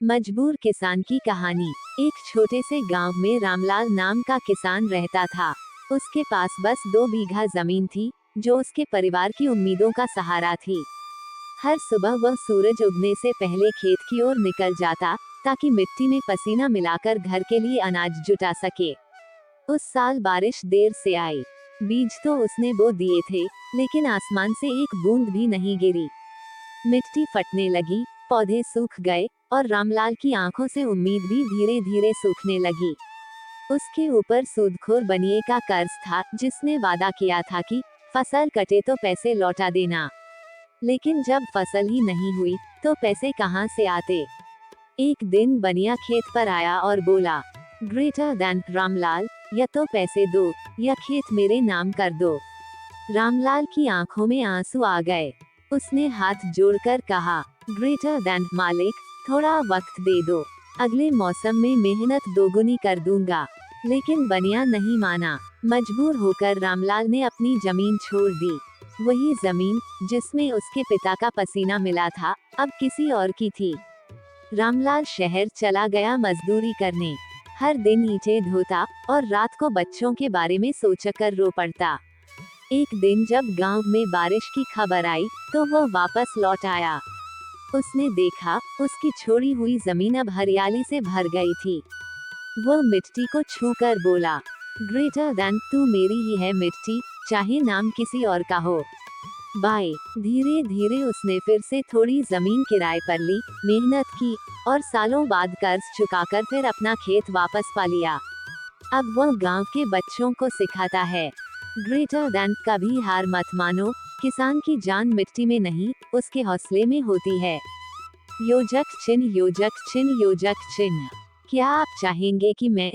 मजबूर किसान की कहानी। एक छोटे से गांव में रामलाल नाम का किसान रहता था। उसके पास बस 2 बीघा जमीन थी, जो उसके परिवार की उम्मीदों का सहारा थी। हर सुबह वह सूरज उगने से पहले खेत की ओर निकल जाता, ताकि मिट्टी में पसीना मिलाकर घर के लिए अनाज जुटा सके। उस साल बारिश देर से आई। बीज तो उसने बो दिए थे, लेकिन आसमान से एक बूंद भी नहीं गिरी। मिट्टी फटने लगी, पौधे सूख गए, और रामलाल की आंखों से उम्मीद भी धीरे धीरे सूखने लगी। उसके ऊपर सूदखोर बनिए का कर्ज था, जिसने वादा किया था कि फसल कटे तो पैसे लौटा देना। लेकिन जब फसल ही नहीं हुई, तो पैसे कहां से आते? एक दिन बनिया खेत पर आया और बोला, ग्रेटर देन रामलाल, या तो पैसे दो, या खेत मेरे नाम कर दो। रामलाल की आंखों में आंसू आ गए। उसने हाथ जोड़कर कहा, ग्रेटर देन मालिक, थोड़ा वक्त दे दो। अगले मौसम में मेहनत दोगुनी कर दूंगा। लेकिन बनिया नहीं माना। मजबूर होकर रामलाल ने अपनी जमीन छोड़ दी। वही जमीन, जिसमें उसके पिता का पसीना मिला था, अब किसी और की थी। रामलाल शहर चला गया मजदूरी करने। हर दिन ईंटें ढोता, और रात को बच्चों के बारे में सोचकर रो पड़ता। एक दिन जब गांव में बारिश की खबर आई, तो वो वापस लौट आया। उसने देखा, उसकी छोड़ी हुई जमीन अब हरियाली से भर गई थी। वो मिट्टी को छूकर बोला, ग्रेटर देन, तू मेरी ही है मिट्टी, चाहे नाम किसी और का हो। बाय। धीरे धीरे उसने फिर से थोड़ी जमीन किराए पर ली, मेहनत की, और सालों बाद कर्ज चुकाकर फिर अपना खेत वापस पा लिया। अब वह गांव के बच्चों को सिखाता है, ग्रेटर देन, कभी हार मत मानो। किसान की जान मिट्टी में नहीं, उसके हौसले में होती है। योजक चिन्ह, योजक चिन्ह, योजक चिन्ह। क्या आप चाहेंगे कि मैं